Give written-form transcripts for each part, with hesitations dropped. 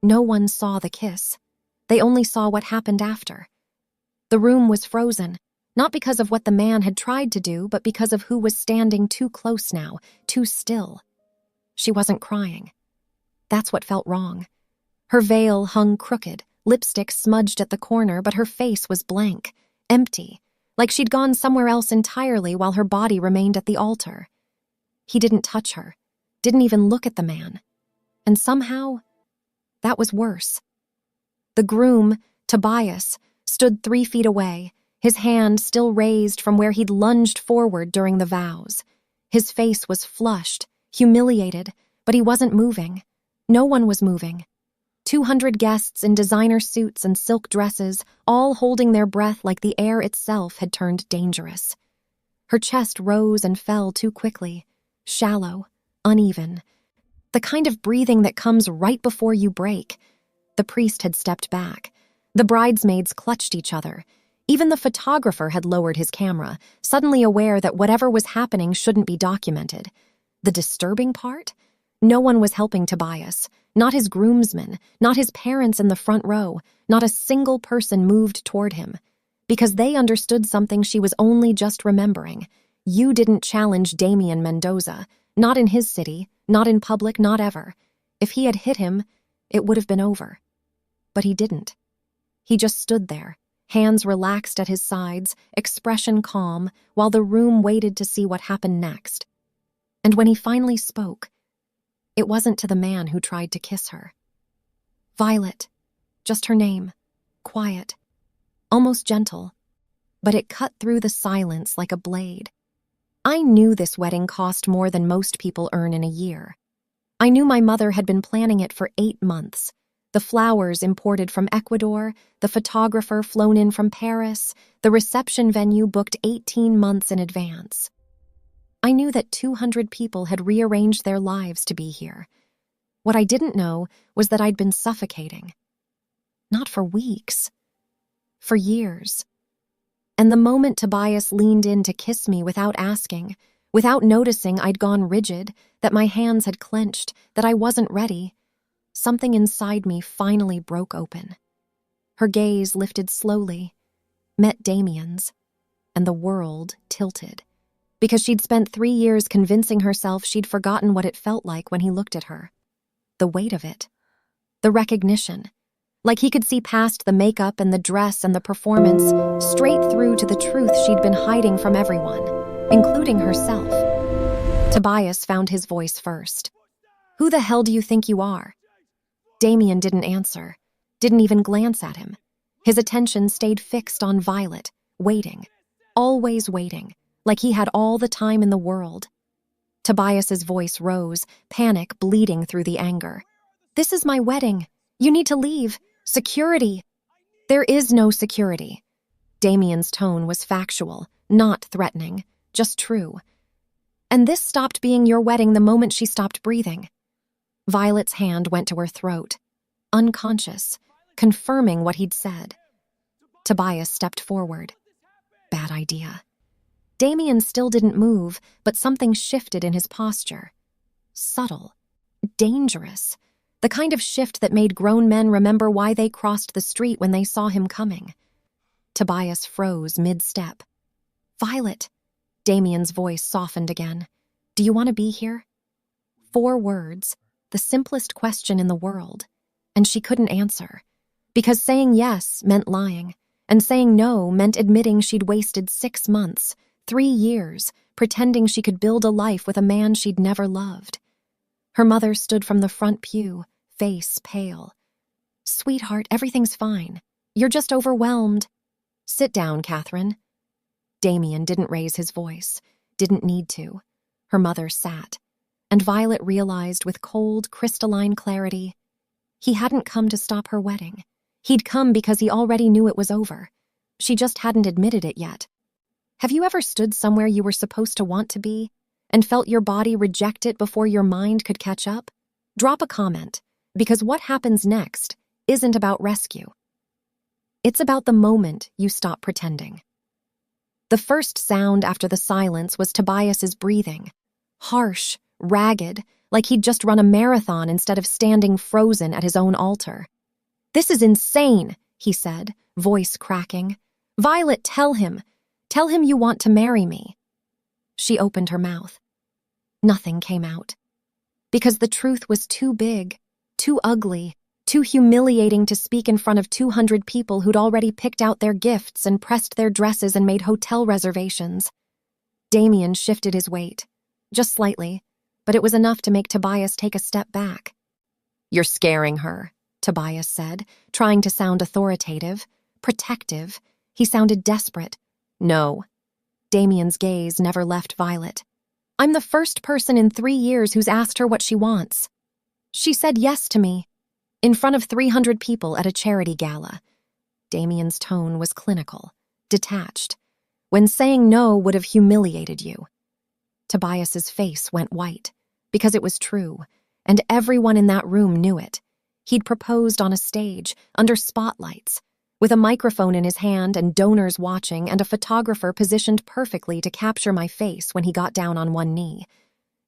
No one saw the kiss. They only saw what happened after. The room was frozen, not because of what the man had tried to do, but because of who was standing too close now, too still. She wasn't crying. That's what felt wrong. Her veil hung crooked, lipstick smudged at the corner, but her face was blank, empty, like she'd gone somewhere else entirely while her body remained at the altar. He didn't touch her, didn't even look at the man. And somehow, that was worse. The groom, Tobias, stood 3 feet away, his hand still raised from where he'd lunged forward during the vows. His face was flushed, humiliated, but he wasn't moving. No one was moving. 200 guests in designer suits and silk dresses, all holding their breath like the air itself had turned dangerous. Her chest rose and fell too quickly, shallow, uneven. The kind of breathing that comes right before you break. The priest had stepped back. The bridesmaids clutched each other. Even the photographer had lowered his camera, suddenly aware that whatever was happening shouldn't be documented. The disturbing part? No one was helping Tobias. Not his groomsmen, not his parents in the front row, not a single person moved toward him. Because they understood something she was only just remembering. You didn't challenge Damian Mendoza. Not in his city, not in public, not ever. If he had hit him, it would have been over. But he didn't. He just stood there, hands relaxed at his sides, expression calm, while the room waited to see what happened next. And when he finally spoke, it wasn't to the man who tried to kiss her. Violet, just her name, quiet, almost gentle, but it cut through the silence like a blade. I knew this wedding cost more than most people earn in a year. I knew my mother had been planning it for 8 months. The flowers imported from Ecuador, the photographer flown in from Paris, the reception venue booked 18 months in advance. I knew that 200 people had rearranged their lives to be here. What I didn't know was that I'd been suffocating. Not for weeks. For years. And the moment Tobias leaned in to kiss me without asking, without noticing I'd gone rigid, that my hands had clenched, that I wasn't ready, something inside me finally broke open. Her gaze lifted slowly, met Damian's, and the world tilted. Because she'd spent 3 years convincing herself she'd forgotten what it felt like when he looked at her. The weight of it. The recognition. Like he could see past the makeup and the dress and the performance, straight through to the truth she'd been hiding from everyone, including herself. Tobias found his voice first. "Who the hell do you think you are?" Damian didn't answer, didn't even glance at him. His attention stayed fixed on Violet, waiting, always waiting, like he had all the time in the world. Tobias's voice rose, panic bleeding through the anger. "This is my wedding. You need to leave. Security." "There is no security." Damian's tone was factual, not threatening, just true. "And this stopped being your wedding the moment she stopped breathing." Violet's hand went to her throat, unconscious, confirming what he'd said. Tobias stepped forward. Bad idea. Damian still didn't move, but something shifted in his posture. Subtle. Dangerous. The kind of shift that made grown men remember why they crossed the street when they saw him coming. Tobias froze mid-step. "Violet." Damian's voice softened again. "Do you want to be here?" 4 words, the simplest question in the world. And she couldn't answer. Because saying yes meant lying, and saying no meant admitting she'd wasted 6 months, 3 years, pretending she could build a life with a man she'd never loved. Her mother stood from the front pew, face pale. "Sweetheart, everything's fine. You're just overwhelmed." "Sit down, Catherine." Damian didn't raise his voice, didn't need to. Her mother sat, and Violet realized with cold, crystalline clarity, he hadn't come to stop her wedding. He'd come because he already knew it was over. She just hadn't admitted it yet. Have you ever stood somewhere you were supposed to want to be and felt your body reject it before your mind could catch up? Drop a comment, because what happens next isn't about rescue. It's about the moment you stop pretending. The first sound after the silence was Tobias's breathing. Harsh, ragged, like he'd just run a marathon instead of standing frozen at his own altar. "This is insane," he said, voice cracking. "Violet, tell him. Tell him you want to marry me." She opened her mouth. Nothing came out. Because the truth was too big, too ugly, too humiliating to speak in front of 200 people who'd already picked out their gifts and pressed their dresses and made hotel reservations. Damian shifted his weight, just slightly, but it was enough to make Tobias take a step back. "You're scaring her," Tobias said, trying to sound authoritative, protective. He sounded desperate. "No." Damian's gaze never left Violet. "I'm the first person in 3 years who's asked her what she wants. She said yes to me, in front of 300 people at a charity gala." Damian's tone was clinical, detached. "When saying no would have humiliated you." Tobias's face went white, because it was true, and everyone in that room knew it. He'd proposed on a stage, under spotlights, with a microphone in his hand and donors watching and a photographer positioned perfectly to capture my face when he got down on one knee.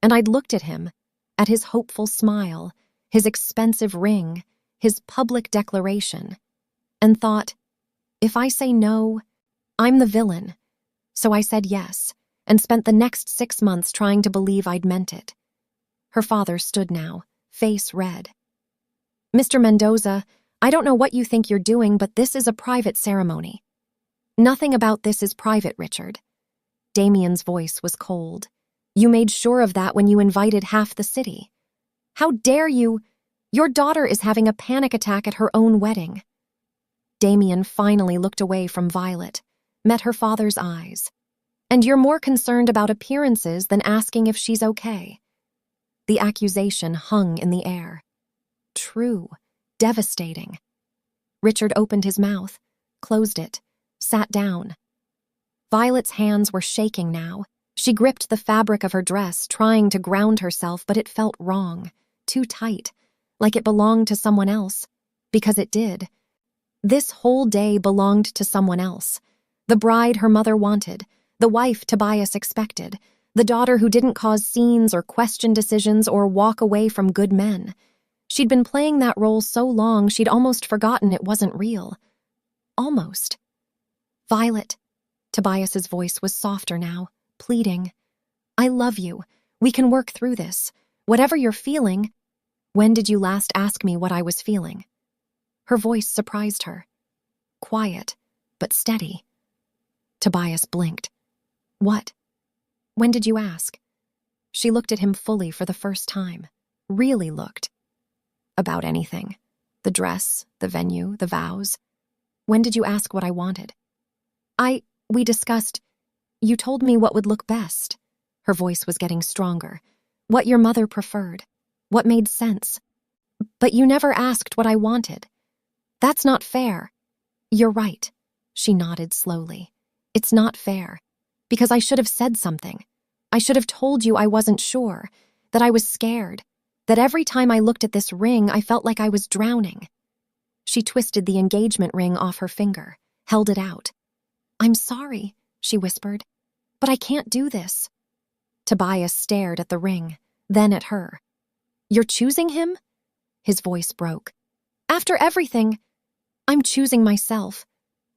And I'd looked at him, at his hopeful smile, his expensive ring, his public declaration, and thought, if I say no, I'm the villain. So I said yes, and spent the next 6 months trying to believe I'd meant it. Her father stood now, face red. "Mr. Mendoza, I don't know what you think you're doing, but this is a private ceremony." "Nothing about this is private, Richard." Damian's voice was cold. "You made sure of that when you invited half the city. How dare you? Your daughter is having a panic attack at her own wedding." Damian finally looked away from Violet, met her father's eyes. "And you're more concerned about appearances than asking if she's okay." The accusation hung in the air. True, devastating. Richard opened his mouth, closed it, sat down. Violet's hands were shaking now. She gripped the fabric of her dress, trying to ground herself, but it felt wrong, too tight, like it belonged to someone else. Because it did. This whole day belonged to someone else. The bride her mother wanted, the wife Tobias expected, the daughter who didn't cause scenes or question decisions or walk away from good men. She'd been playing that role so long she'd almost forgotten it wasn't real. Almost. "Violet," Tobias's voice was softer now, pleading. "I love you. We can work through this. Whatever you're feeling." "When did you last ask me what I was feeling?" Her voice surprised her. Quiet, but steady. Tobias blinked. "What? When did you ask?" She looked at him fully for the first time. Really looked. "About anything. The dress, the venue, the vows. When did you ask what I wanted?" We discussed. You told me what would look best." Her voice was getting stronger. "What your mother preferred. What made sense. But you never asked what I wanted. That's not fair." "You're right." She nodded slowly. "It's not fair. Because I should have said something. I should have told you I wasn't sure, that I was scared, that every time I looked at this ring, I felt like I was drowning." She twisted the engagement ring off her finger, held it out. "I'm sorry," she whispered, "but I can't do this." Tobias stared at the ring, then at her. "You're choosing him?" His voice broke. "After everything, I'm choosing myself."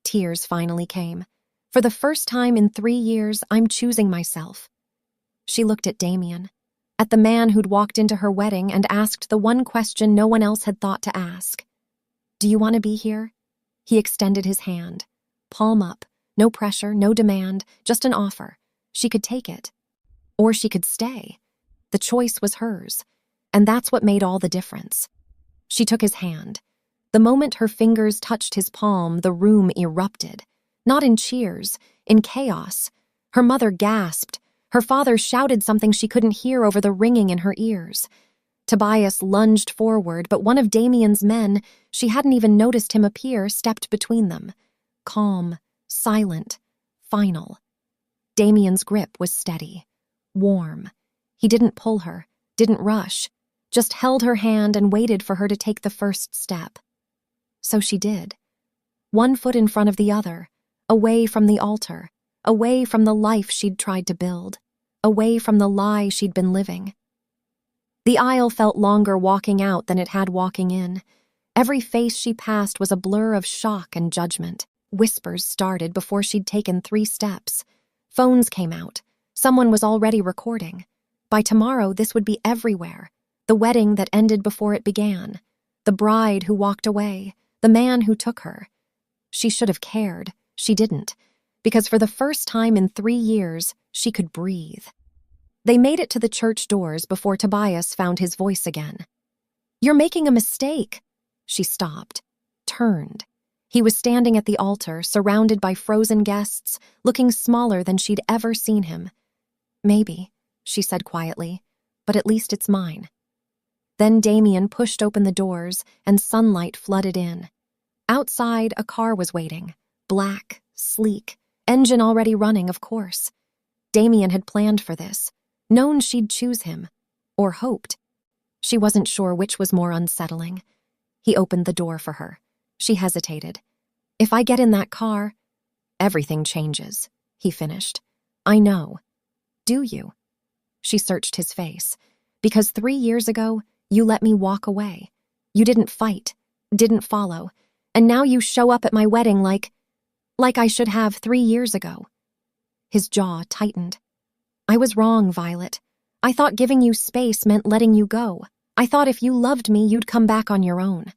Tears finally came. "For the first time in 3 years, I'm choosing myself." She looked at Damian, at the man who'd walked into her wedding and asked the one question no one else had thought to ask. "Do you want to be here?" He extended his hand, palm up, no pressure, no demand, just an offer. She could take it. Or she could stay. The choice was hers, and that's what made all the difference. She took his hand. The moment her fingers touched his palm, the room erupted. Not in cheers, in chaos. Her mother gasped. Her father shouted something she couldn't hear over the ringing in her ears. Tobias lunged forward, but one of Damian's men, she hadn't even noticed him appear, stepped between them. Calm, silent, final. Damian's grip was steady, warm. He didn't pull her, didn't rush, just held her hand and waited for her to take the first step. So she did. 1 foot in front of the other, away from the altar, away from the life she'd tried to build, away from the lie she'd been living. The aisle felt longer walking out than it had walking in. Every face she passed was a blur of shock and judgment. Whispers started before she'd taken 3 steps. Phones came out. Someone was already recording. By tomorrow, this would be everywhere. The wedding that ended before it began. The bride who walked away. The man who took her. She should have cared. She didn't. Because for the first time in 3 years, she could breathe. They made it to the church doors before Tobias found his voice again. "You're making a mistake." She stopped, turned. He was standing at the altar, surrounded by frozen guests, looking smaller than she'd ever seen him. "Maybe," she said quietly, "but at least it's mine." Then Damian pushed open the doors and sunlight flooded in. Outside, a car was waiting. Black, sleek, engine already running, of course. Damian had planned for this, known she'd choose him, or hoped. She wasn't sure which was more unsettling. He opened the door for her. She hesitated. "If I get in that car..." "Everything changes," he finished. "I know." "Do you?" She searched his face. "Because 3 years ago, you let me walk away. You didn't fight, didn't follow, and now you show up at my wedding like I should have 3 years ago." His jaw tightened. "I was wrong, Violet. I thought giving you space meant letting you go. I thought if you loved me, you'd come back on your own.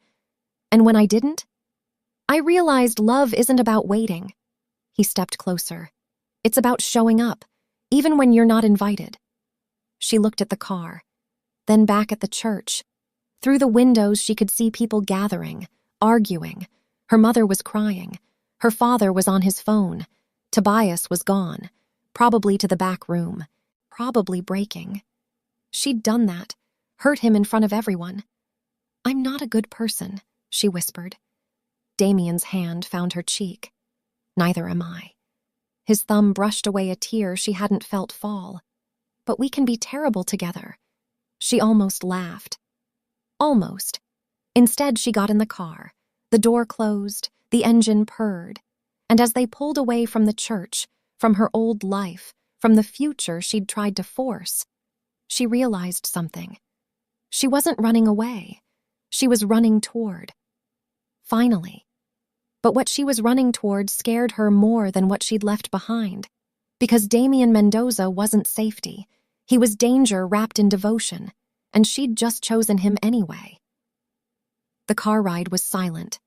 And when I didn't, I realized love isn't about waiting." He stepped closer. "It's about showing up, even when you're not invited." She looked at the car, then back at the church. Through the windows, she could see people gathering, arguing. Her mother was crying. Her father was on his phone. Tobias was gone, probably to the back room, probably breaking. She'd done that, hurt him in front of everyone. "I'm not a good person," she whispered. Damian's hand found her cheek. "Neither am I." His thumb brushed away a tear she hadn't felt fall. "But we can be terrible together." She almost laughed. Almost. Instead, she got in the car. The door closed, the engine purred. And as they pulled away from the church, from her old life, from the future she'd tried to force, she realized something. She wasn't running away. She was running toward. Finally. But what she was running toward scared her more than what she'd left behind. Because Damian Mendoza wasn't safety. He was danger wrapped in devotion, and she'd just chosen him anyway. The car ride was silent,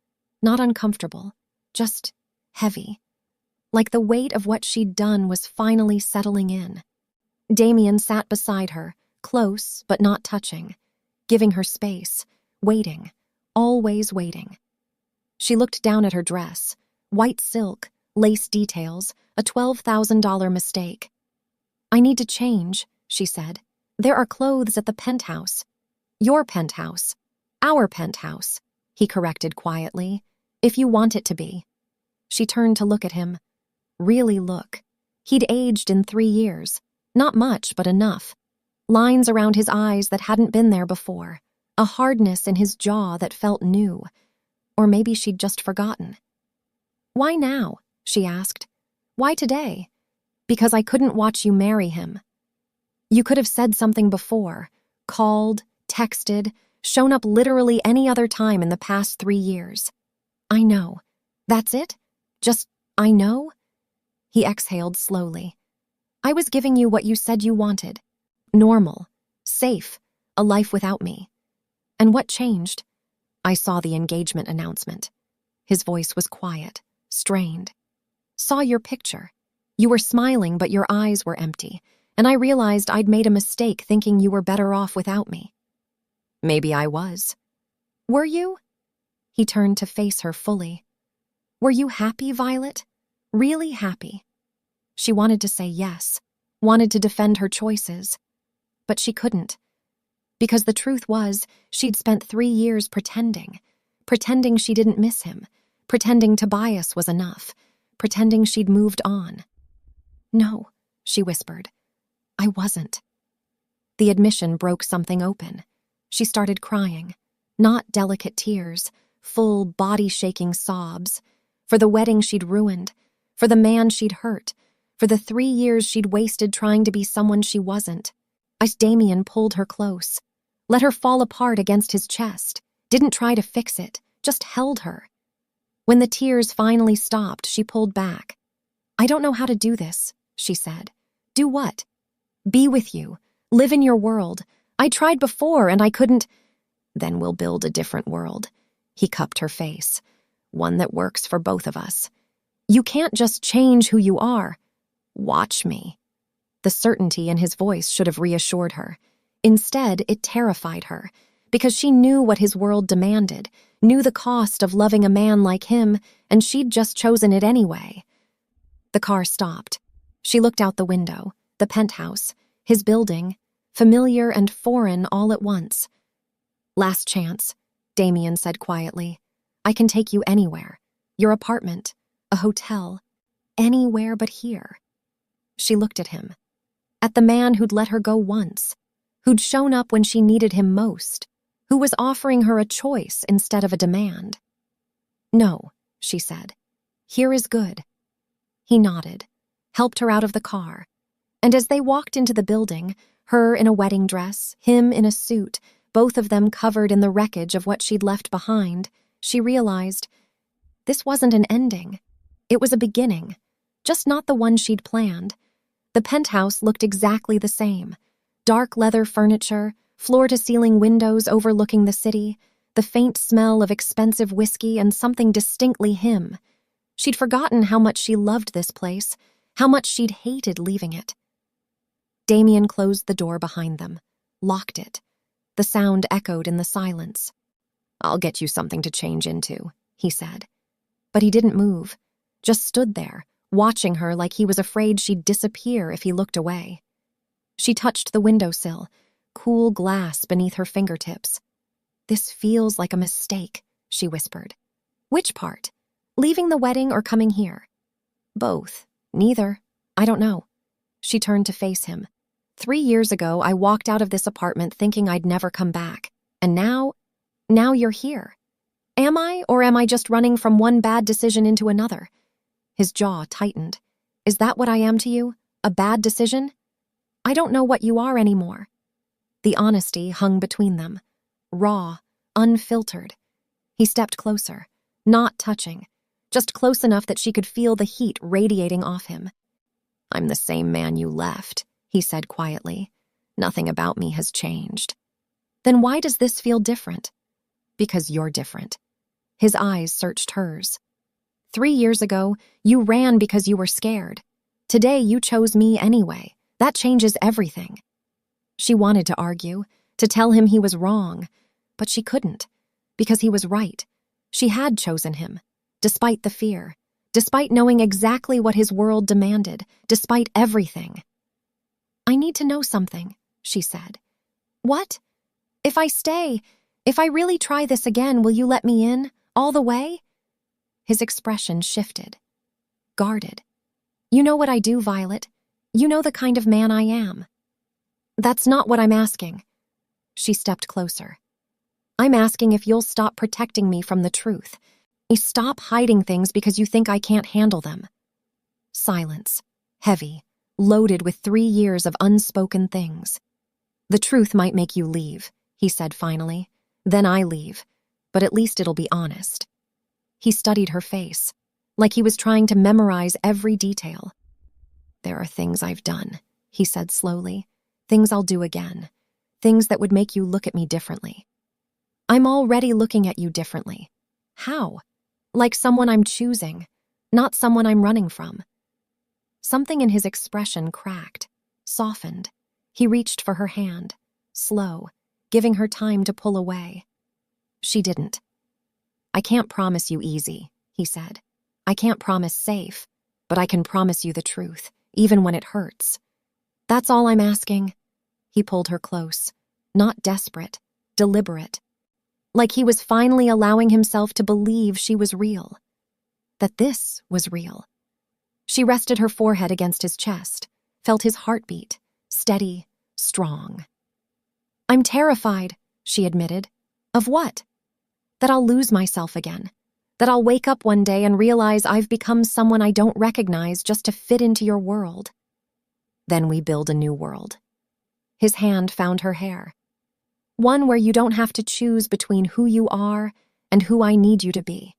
not uncomfortable, just heavy. Like the weight of what she'd done was finally settling in. Damian sat beside her, close but not touching, giving her space, waiting, always waiting. She looked down at her dress, white silk, lace details, a $12,000 mistake. "I need to change," she said. "There are clothes at the penthouse." "Your penthouse. Our penthouse," he corrected quietly. "If you want it to be." She turned to look at him. Really look. He'd aged in 3 years. Not much, but enough. Lines around his eyes that hadn't been there before. A hardness in his jaw that felt new. Or maybe she'd just forgotten. "Why now?" she asked. "Why today?" "Because I couldn't watch you marry him." "You could have said something before. Called, texted, shown up literally any other time in the past 3 years." "I know. That's it? Just, I know?" He exhaled slowly. "I was giving you what you said you wanted. Normal. Safe. A life without me. And what changed? I saw the engagement announcement." His voice was quiet, strained. "Saw your picture. You were smiling, but your eyes were empty, and I realized I'd made a mistake thinking you were better off without me." "Maybe I was." "Were you?" He turned to face her fully. "Were you happy, Violet? Really happy?" She wanted to say yes, wanted to defend her choices, but she couldn't. Because the truth was, she'd spent 3 years pretending she didn't miss him, pretending Tobias was enough, pretending she'd moved on. "No," she whispered. "I wasn't." The admission broke something open. She started crying, not delicate tears, full body-shaking sobs, for the wedding she'd ruined, for the man she'd hurt, for the 3 years she'd wasted trying to be someone she wasn't. As Damian pulled her close. let her fall apart against his chest, didn't try to fix it, just held her. When the tears finally stopped, she pulled back. "I don't know how to do this," she said. "Do what?" "Be with you. Live in your world. I tried before and I couldn't." "Then we'll build a different world." He cupped her face. "One that works for both of us. You can't just change who you are." "Watch me." The certainty in his voice should have reassured her. Instead, it terrified her, because she knew what his world demanded, knew the cost of loving a man like him, and she'd just chosen it anyway. The car stopped. She looked out the window, the penthouse, his building, familiar and foreign all at once. "Last chance," Damian said quietly. "I can take you anywhere. Your apartment, a hotel, anywhere but here." She looked at him. At the man who'd let her go once, who'd shown up when she needed him most, who was offering her a choice instead of a demand. "No," she said. "Here is good." He nodded, helped her out of the car, and as they walked into the building, her in a wedding dress, him in a suit, both of them covered in the wreckage of what she'd left behind, she realized this wasn't an ending. It was a beginning, just not the one she'd planned. The penthouse looked exactly the same. Dark leather furniture, floor-to-ceiling windows overlooking the city, the faint smell of expensive whiskey and something distinctly him. She'd forgotten how much she loved this place, how much she'd hated leaving it. Damian closed the door behind them, locked it. The sound echoed in the silence. "I'll get you something to change into," he said. But he didn't move, just stood there, watching her like he was afraid she'd disappear if he looked away. She touched the windowsill, cool glass beneath her fingertips. "This feels like a mistake," she whispered. "Which part? Leaving the wedding or coming here?" "Both. Neither. I don't know." She turned to face him. 3 years ago, I walked out of this apartment thinking I'd never come back. And now you're here. Am I, or am I just running from one bad decision into another? His jaw tightened. Is that what I am to you? A bad decision? I don't know what you are anymore. The honesty hung between them. Raw, unfiltered. He stepped closer, not touching, just close enough that she could feel the heat radiating off him. "I'm the same man you left," he said quietly. "Nothing about me has changed." "Then why does this feel different?" "Because you're different." His eyes searched hers. 3 years ago, you ran because you were scared. Today, you chose me anyway. That changes everything. She wanted to argue, to tell him he was wrong, but she couldn't, because he was right. She had chosen him, despite the fear, despite knowing exactly what his world demanded, despite everything. "I need to know something," she said. "What? If I stay, if I really try this again, will you let me in, all the way?" His expression shifted, guarded. "You know what I do, Violet. You know the kind of man I am." "That's not what I'm asking." She stepped closer. "I'm asking if you'll stop protecting me from the truth. Stop hiding things because you think I can't handle them." Silence, heavy, loaded with 3 years of unspoken things. "The truth might make you leave," he said finally. "Then I leave, but at least it'll be honest." He studied her face, like he was trying to memorize every detail. "There are things I've done," he said slowly. "Things I'll do again. Things that would make you look at me differently." "I'm already looking at you differently." "How?" "Like someone I'm choosing, not someone I'm running from." Something in his expression cracked, softened. He reached for her hand, slow, giving her time to pull away. She didn't. "I can't promise you easy," he said. "I can't promise safe, but I can promise you the truth, even when it hurts. That's all I'm asking." He pulled her close, not desperate, deliberate, like he was finally allowing himself to believe she was real, that this was real. She rested her forehead against his chest, felt his heartbeat, steady, strong. "I'm terrified," she admitted. "Of what?" "That I'll lose myself again. That I'll wake up one day and realize I've become someone I don't recognize just to fit into your world." "Then we build a new world." His hand found her hair. One where you don't have to choose between who you are and who I need you to be.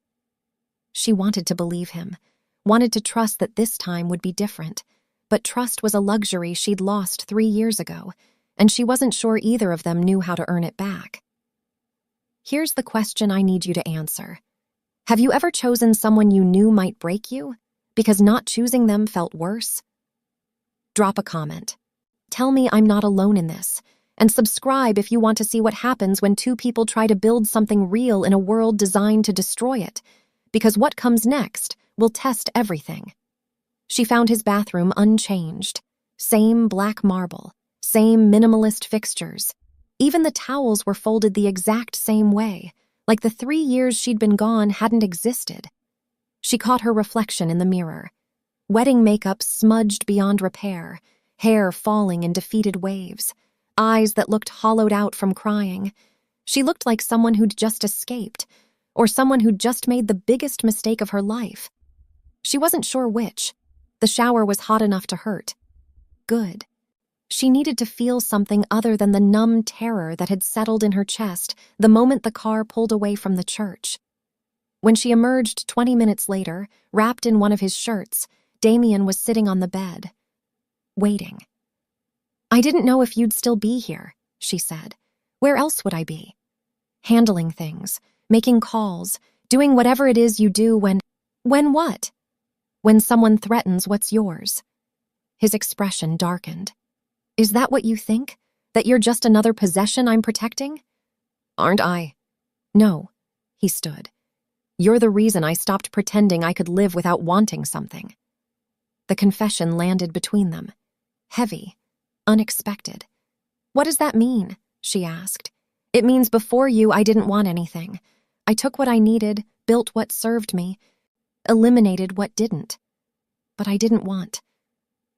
She wanted to believe him, wanted to trust that this time would be different, but trust was a luxury she'd lost 3 years ago, and she wasn't sure either of them knew how to earn it back. Here's the question I need you to answer. Have you ever chosen someone you knew might break you because not choosing them felt worse? Drop a comment. Tell me I'm not alone in this, and subscribe if you want to see what happens when two people try to build something real in a world designed to destroy it, because what comes next will test everything. She found his bathroom unchanged. Same black marble, same minimalist fixtures. Even the towels were folded the exact same way, like the 3 years she'd been gone hadn't existed. She caught her reflection in the mirror. Wedding makeup smudged beyond repair, hair falling in defeated waves, eyes that looked hollowed out from crying. She looked like someone who'd just escaped, or someone who'd just made the biggest mistake of her life. She wasn't sure which. The shower was hot enough to hurt. Good. She needed to feel something other than the numb terror that had settled in her chest the moment the car pulled away from the church. When she emerged 20 minutes later, wrapped in one of his shirts, Damian was sitting on the bed, waiting. "I didn't know if you'd still be here," she said. "Where else would I be?" "Handling things, making calls, doing whatever it is you do when what? When someone threatens what's yours." His expression darkened. "Is that what you think? That you're just another possession I'm protecting?" "Aren't I?" "No." He stood. "You're the reason I stopped pretending I could live without wanting something." The confession landed between them. Heavy. Unexpected. "What does that mean?" she asked. "It means before you, I didn't want anything. I took what I needed, built what served me, eliminated what didn't. But I didn't want.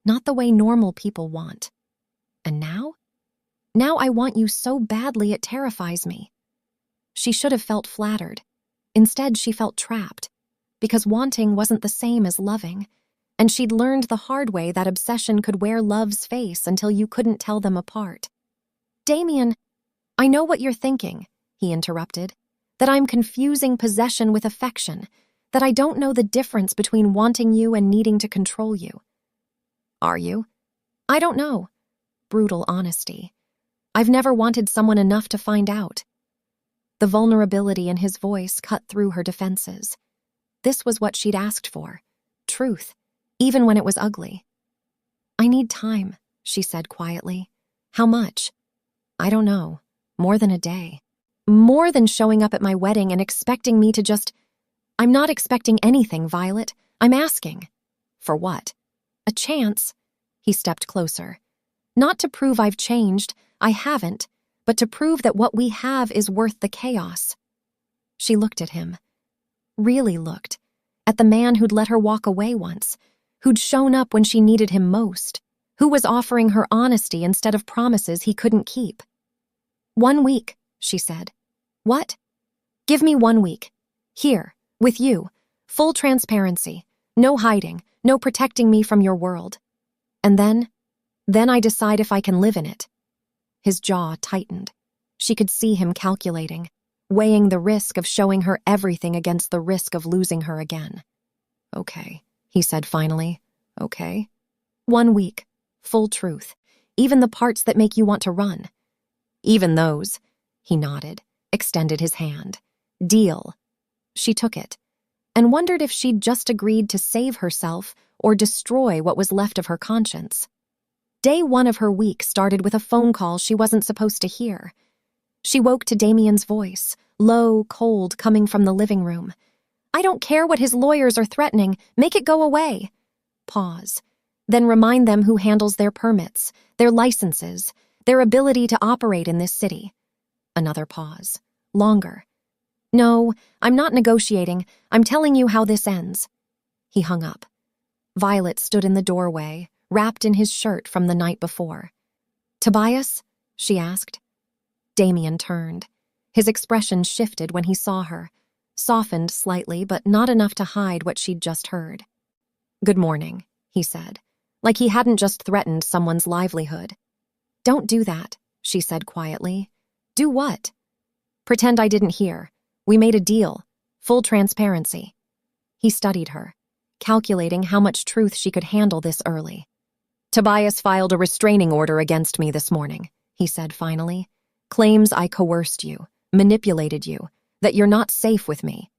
Not the way normal people want. And now? Now I want you so badly it terrifies me." She should have felt flattered. Instead, she felt trapped, because wanting wasn't the same as loving, and she'd learned the hard way that obsession could wear love's face until you couldn't tell them apart. "Damian, I know what you're thinking," he interrupted, "that I'm confusing possession with affection, that I don't know the difference between wanting you and needing to control you." "Are you?" "I don't know." Brutal honesty. "I've never wanted someone enough to find out." The vulnerability in his voice cut through her defenses. This was what she'd asked for. Truth, even when it was ugly. "I need time," she said quietly. "How much?" "I don't know. More than a day. More than showing up at my wedding and expecting me to just—" "I'm not expecting anything, Violet. I'm asking." "For what?" "A chance." He stepped closer. "Not to prove I've changed, I haven't, but to prove that what we have is worth the chaos." She looked at him. Really looked. At the man who'd let her walk away once, who'd shown up when she needed him most, who was offering her honesty instead of promises he couldn't keep. "1 week," she said. "What?" "Give me 1 week. Here, with you. Full transparency. No hiding, no protecting me from your world. And then I decide if I can live in it." His jaw tightened. She could see him calculating, weighing the risk of showing her everything against the risk of losing her again. "Okay," he said finally. "Okay." 1 week. Full truth. Even the parts that make you want to run. "Even those." He nodded, extended his hand. "Deal." She took it, and wondered if she'd just agreed to save herself or destroy what was left of her conscience. Day 1 of her week started with a phone call she wasn't supposed to hear. She woke to Damian's voice, low, cold, coming from the living room. "I don't care what his lawyers are threatening. Make it go away." Pause. Then remind them who handles their permits, their licenses, their ability to operate in this city. Another pause. Longer. "No, I'm not negotiating. I'm telling you how this ends." He hung up. Violet stood in the doorway, wrapped in his shirt from the night before. "Tobias?" she asked. Damian turned. His expression shifted when he saw her, softened slightly but not enough to hide what she'd just heard. "Good morning," he said, like he hadn't just threatened someone's livelihood. "Don't do that," she said quietly. Do what? Pretend I didn't hear. We made a deal. Full transparency. He studied her, calculating how much truth she could handle this early. Tobias filed a restraining order against me this morning, he said finally. Claims I coerced you, manipulated you, that you're not safe with me.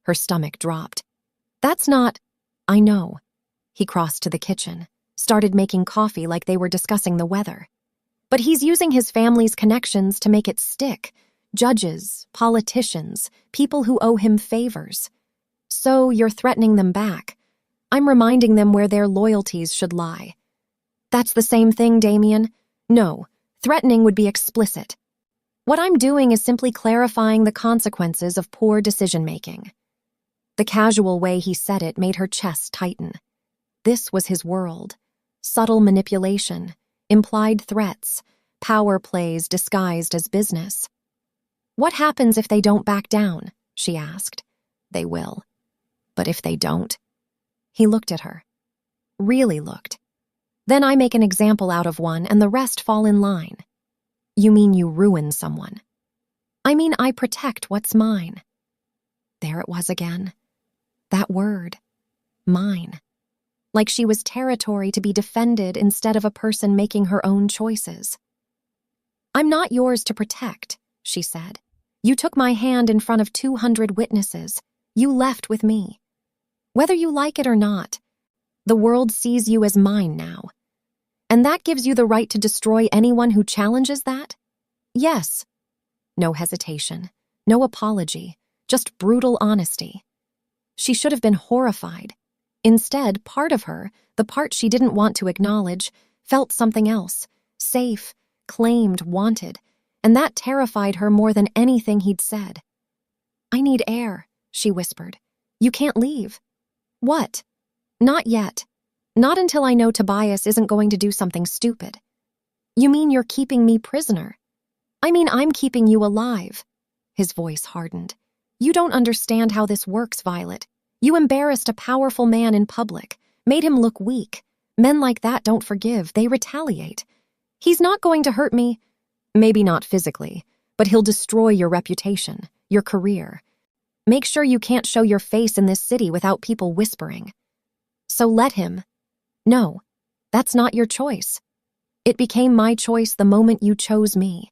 Her stomach dropped. That's not… I know. He crossed to the kitchen, started making coffee like they were discussing the weather. But he's using his family's connections to make it stick. Judges, politicians, people who owe him favors. So you're threatening them back. I'm reminding them where their loyalties should lie. That's the same thing, Damian. No, threatening would be explicit. What I'm doing is simply clarifying the consequences of poor decision-making. The casual way he said it made her chest tighten. This was his world. Subtle manipulation, implied threats, power plays disguised as business. What happens if they don't back down? She asked. They will. But if they don't? He looked at her. Really looked. Then I make an example out of one and the rest fall in line. You mean you ruin someone? I mean I protect what's mine. There it was again. That word. Mine. Like she was territory to be defended instead of a person making her own choices. I'm not yours to protect, she said. You took my hand in front of 200 witnesses. You left with me. Whether you like it or not, the world sees you as mine now. And that gives you the right to destroy anyone who challenges that? Yes. No hesitation, no apology, just brutal honesty. She should have been horrified. Instead, part of her, the part she didn't want to acknowledge, felt something else, safe, claimed, wanted, and that terrified her more than anything he'd said. I need air, she whispered. You can't leave. What? Not yet. Not until I know Tobias isn't going to do something stupid. You mean you're keeping me prisoner? I mean I'm keeping you alive. His voice hardened. You don't understand how this works, Violet. You embarrassed a powerful man in public, made him look weak. Men like that don't forgive, they retaliate. He's not going to hurt me. Maybe not physically, but he'll destroy your reputation, your career. Make sure you can't show your face in this city without people whispering. So let him. No, that's not your choice. It became my choice the moment you chose me.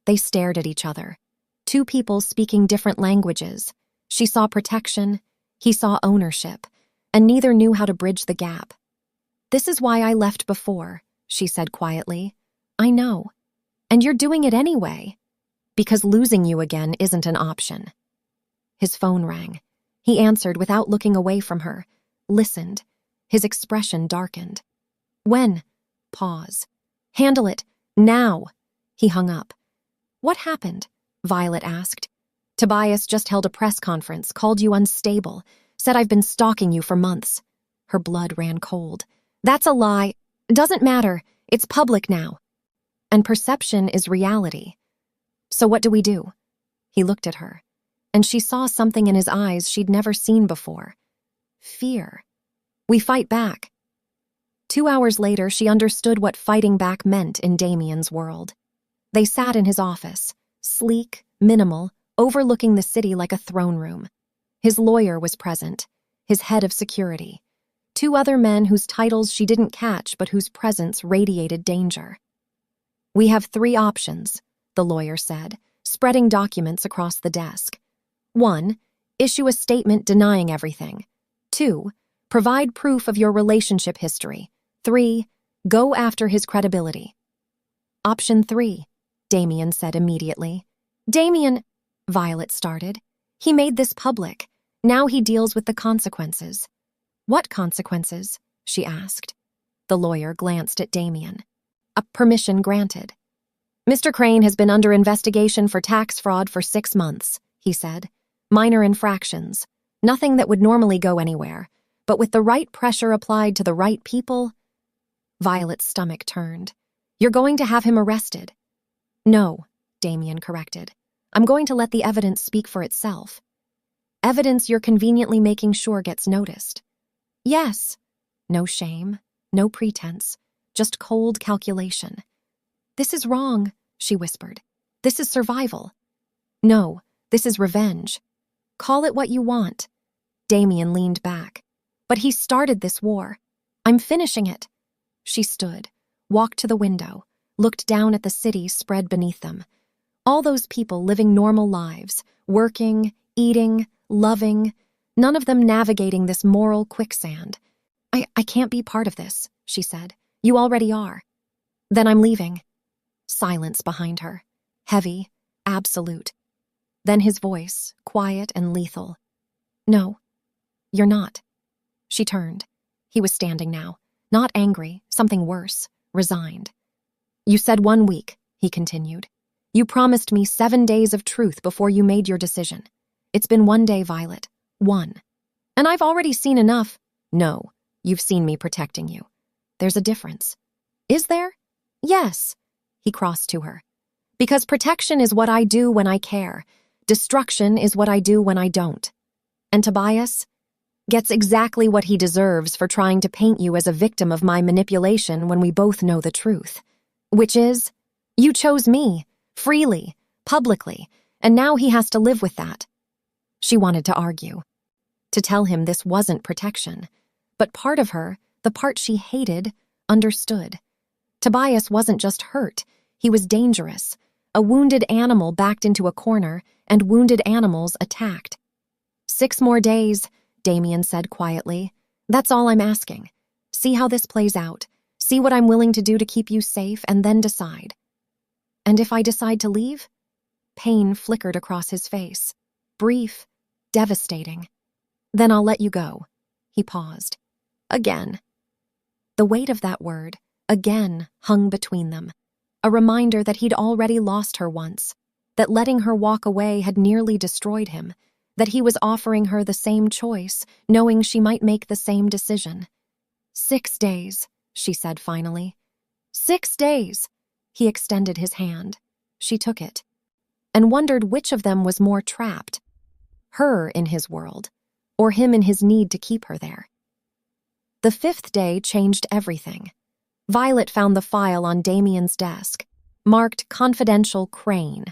They stared at each other. Two people speaking different languages. She saw protection, he saw ownership, and neither knew how to bridge the gap. This is why I left before, she said quietly. I know. And you're doing it anyway. Because losing you again isn't an option. His phone rang. He answered without looking away from her, listened. His expression darkened. When? Pause. Handle it. Now. He hung up. What happened? Violet asked. Tobias just held a press conference, called you unstable, said I've been stalking you for months. Her blood ran cold. That's a lie. Doesn't matter. It's public now. And perception is reality. So what do we do? He looked at her, and she saw something in his eyes she'd never seen before. Fear. We fight back. 2 hours later, she understood what fighting back meant in Damian's world. They sat in his office, sleek, minimal, overlooking the city like a throne room. His lawyer was present, his head of security. 2 other men whose titles she didn't catch but whose presence radiated danger. We have 3 options, the lawyer said, spreading documents across the desk. 1, issue a statement denying everything. 2, provide proof of your relationship history. 3, go after his credibility. Option 3, Damian said immediately. Damian, Violet started. He made this public. Now he deals with the consequences. What consequences? She asked. The lawyer glanced at Damian. A permission granted. Mr. Crane has been under investigation for tax fraud for 6 months, he said. Minor infractions. Nothing that would normally go anywhere. But with the right pressure applied to the right people… Violet's stomach turned. You're going to have him arrested. No, Damian corrected. I'm going to let the evidence speak for itself. Evidence you're conveniently making sure gets noticed. Yes. No shame, no pretense, just cold calculation. This is wrong, she whispered. This is survival. No, this is revenge. Call it what you want. Damian leaned back. But he started this war. I'm finishing it. She stood, walked to the window, looked down at the city spread beneath them. All those people living normal lives, working, eating, loving, none of them navigating this moral quicksand. I can't be part of this, she said. You already are. Then I'm leaving. Silence behind her. Heavy, absolute. Then his voice, quiet and lethal. No, you're not. She turned. He was standing now. Not angry, something worse, resigned. You said 1 week, he continued. You promised me 7 days of truth before you made your decision. It's been 1 day, Violet. 1. And I've already seen enough. No, you've seen me protecting you. There's a difference. Is there? Yes. He crossed to her. Because protection is what I do when I care. Destruction is what I do when I don't. And Tobias gets exactly what he deserves for trying to paint you as a victim of my manipulation when we both know the truth. Which is, you chose me, freely, publicly, and now he has to live with that. She wanted to argue, to tell him this wasn't protection. But part of her, the part she hated, understood. Tobias wasn't just hurt, he was dangerous. A wounded animal backed into a corner, and wounded animals attacked. 6 more days, Damian said quietly. That's all I'm asking. See how this plays out. See what I'm willing to do to keep you safe, and then decide. And if I decide to leave? Pain flickered across his face. Brief, devastating. Then I'll let you go. He paused. Again. The weight of that word, again, hung between them. A reminder that he'd already lost her once, that letting her walk away had nearly destroyed him, that he was offering her the same choice, knowing she might make the same decision. 6 days, she said finally. 6 days. He extended his hand. She took it, and wondered which of them was more trapped, her in his world, or him in his need to keep her there. The 5th day changed everything. Violet found the file on Damian's desk, marked Confidential Crane.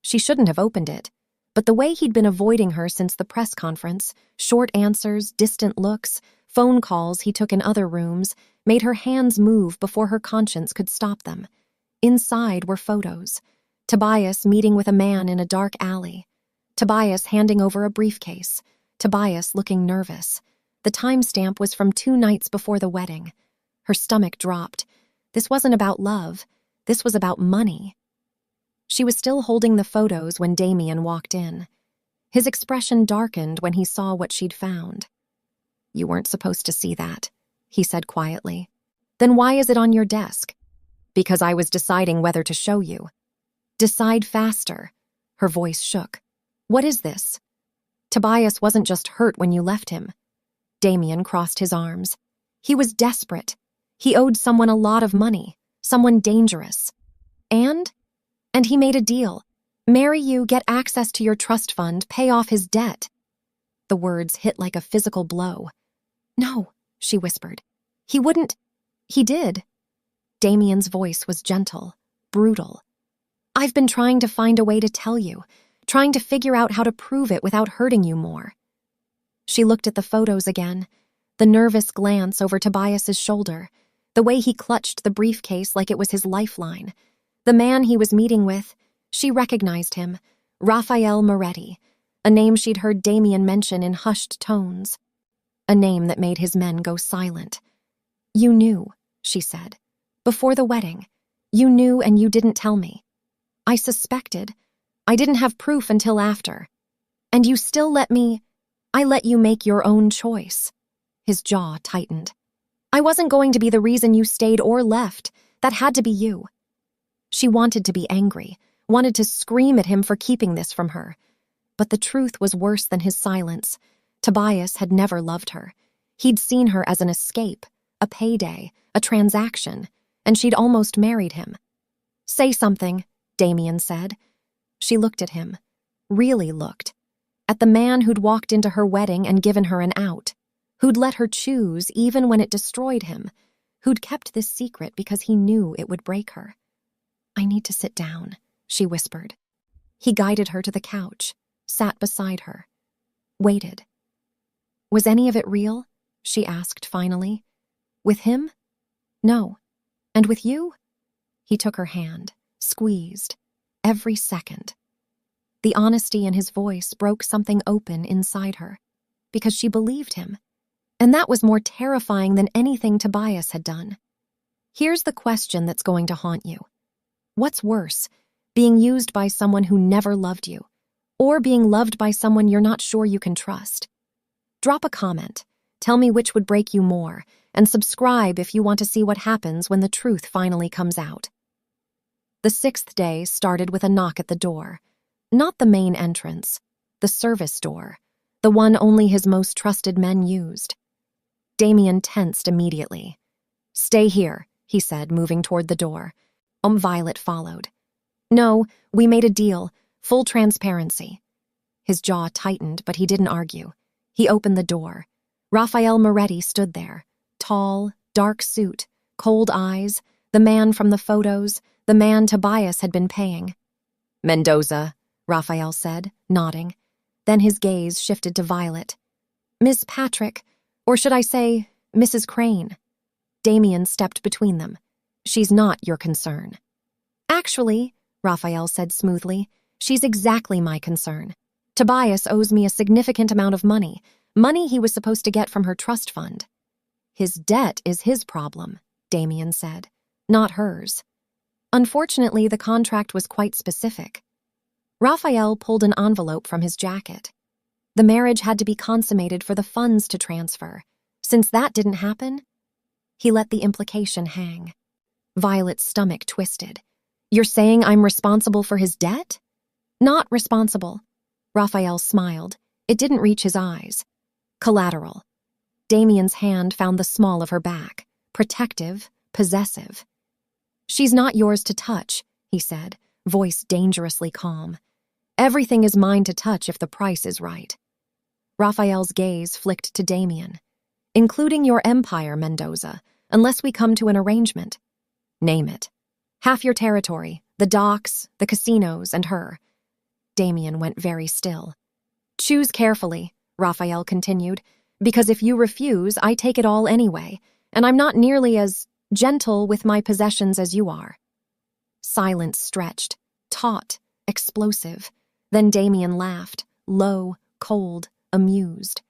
She shouldn't have opened it, but the way he'd been avoiding her since the press conference, short answers, distant looks, phone calls he took in other rooms, made her hands move before her conscience could stop them. Inside were photos. Tobias meeting with a man in a dark alley. Tobias handing over a briefcase. Tobias looking nervous. The timestamp was from 2 nights before the wedding. Her stomach dropped. This wasn't about love. This was about money. She was still holding the photos when Damian walked in. His expression darkened when he saw what she'd found. You weren't supposed to see that, he said quietly. Then why is it on your desk? Because I was deciding whether to show you. Decide faster. Her voice shook. What is this? Tobias wasn't just hurt when you left him. Damian crossed his arms. He was desperate. He owed someone a lot of money, someone dangerous. And he made a deal. Marry you, get access to your trust fund, pay off his debt. The words hit like a physical blow. No, she whispered. He wouldn't. He did. Damian's voice was gentle, brutal. I've been trying to find a way to tell you, trying to figure out how to prove it without hurting you more. She looked at the photos again, the nervous glance over Tobias's shoulder, the way he clutched the briefcase like it was his lifeline. The man he was meeting with, she recognized him, Raphael Moretti, a name she'd heard Damian mention in hushed tones. A name that made his men go silent. You knew, she said. Before the wedding. You knew and you didn't tell me. I suspected. I didn't have proof until after. And you still I let you make your own choice. His jaw tightened. I wasn't going to be the reason you stayed or left. That had to be you. She wanted to be angry, wanted to scream at him for keeping this from her. But the truth was worse than his silence. Tobias had never loved her. He'd seen her as an escape, a payday, a transaction, and she'd almost married him. Say something, Damian said. She looked at him, really looked, at the man who'd walked into her wedding and given her an out, who'd let her choose even when it destroyed him, who'd kept this secret because he knew it would break her. I need to sit down, she whispered. He guided her to the couch, sat beside her, waited. Was any of it real? She asked finally. With him? No. And with you? He took her hand, squeezed, every second. The honesty in his voice broke something open inside her, because she believed him. And that was more terrifying than anything Tobias had done. Here's the question that's going to haunt you. What's worse, being used by someone who never loved you, or being loved by someone you're not sure you can trust? Drop a comment, tell me which would break you more, and subscribe if you want to see what happens when the truth finally comes out. The 6th day started with a knock at the door. Not the main entrance, the service door, the one only his most trusted men used. Damian tensed immediately. "Stay here," he said, moving toward the door. Violet followed. "No, we made a deal, full transparency." His jaw tightened, but he didn't argue. He opened the door. Raphael Moretti stood there, tall, dark suit, cold eyes, the man from the photos, the man Tobias had been paying. "Mendoza," Raphael said, nodding. Then his gaze shifted to Violet. "Miss Patrick, or should I say, Mrs. Crane?" Damian stepped between them. "She's not your concern." "Actually," Raphael said smoothly, "she's exactly my concern. Tobias owes me a significant amount of money he was supposed to get from her trust fund." "His debt is his problem," Damian said, "not hers." Unfortunately, the contract was quite specific. Raphael pulled an envelope from his jacket. The marriage had to be consummated for the funds to transfer. Since that didn't happen, he let the implication hang. Violet's stomach twisted. "You're saying I'm responsible for his debt?" "Not responsible." Raphael smiled. It didn't reach his eyes. "Collateral." Damian's hand found the small of her back, protective, possessive. "She's not yours to touch," he said, voice dangerously calm. "Everything is mine to touch if the price is right." Raphael's gaze flicked to Damian. "Including your empire, Mendoza, unless we come to an arrangement." "Name it." "Half your territory, the docks, the casinos, and her." Damian went very still. "Choose carefully," Raphael continued, "because if you refuse, I take it all anyway, and I'm not nearly as gentle with my possessions as you are." Silence stretched, taut, explosive. Then Damian laughed, low, cold, amused.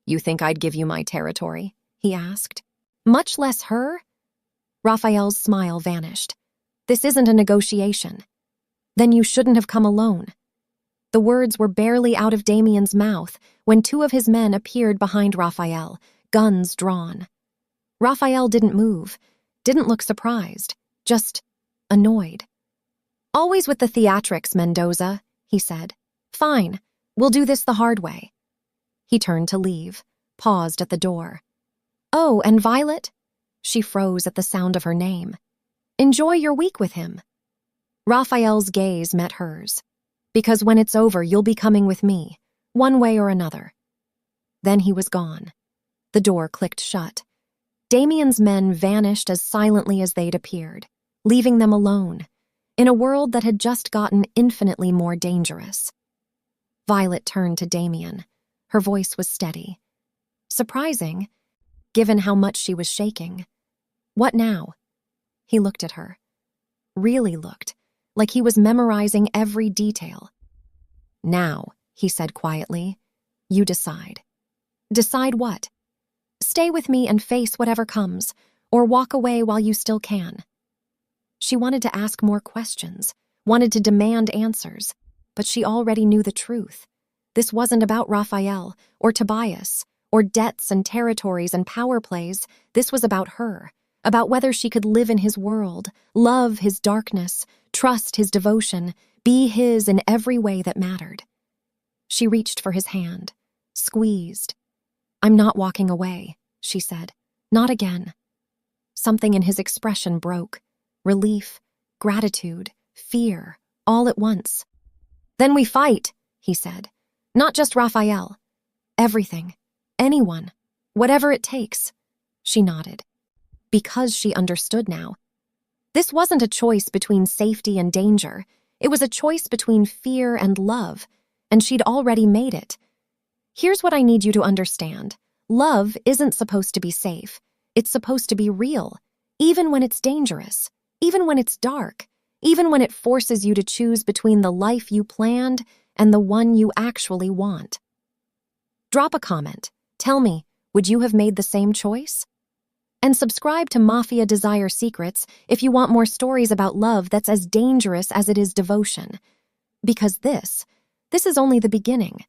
"You think I'd give you my territory?" he asked. "Much less her?" Raphael's smile vanished. "This isn't a negotiation." "Then you shouldn't have come alone." The words were barely out of Damian's mouth when 2 of his men appeared behind Raphael, guns drawn. Raphael didn't move, didn't look surprised, just annoyed. "Always with the theatrics, Mendoza," he said. "Fine, we'll do this the hard way." He turned to leave, paused at the door. "Oh, and Violet?" She froze at the sound of her name. "Enjoy your week with him." Raphael's gaze met hers. "Because when it's over, you'll be coming with me, one way or another." Then he was gone. The door clicked shut. Damian's men vanished as silently as they'd appeared, leaving them alone, in a world that had just gotten infinitely more dangerous. Violet turned to Damian. Her voice was steady. Surprising, given how much she was shaking. "What now?" He looked at her. Really looked, like he was memorizing every detail. "Now," he said quietly, "you decide." "Decide what?" "Stay with me and face whatever comes, or walk away while you still can." She wanted to ask more questions, wanted to demand answers, but she already knew the truth. This wasn't about Raphael, or Tobias, or debts and territories and power plays. This was about her, about whether she could live in his world, love his darkness, trust his devotion, be his in every way that mattered. She reached for his hand, squeezed. "I'm not walking away," she said. "Not again." Something in his expression broke. Relief, gratitude, fear, all at once. "Then we fight," he said. "Not just Raphael. Everything. Anyone. Whatever it takes." She nodded. Because she understood now. This wasn't a choice between safety and danger. It was a choice between fear and love, and she'd already made it. Here's what I need you to understand. Love isn't supposed to be safe. It's supposed to be real, even when it's dangerous, even when it's dark, even when it forces you to choose between the life you planned and the one you actually want. Drop a comment. Tell me, would you have made the same choice? And subscribe to Mafia Desire Secrets if you want more stories about love that's as dangerous as it is devotion. Because this is only the beginning.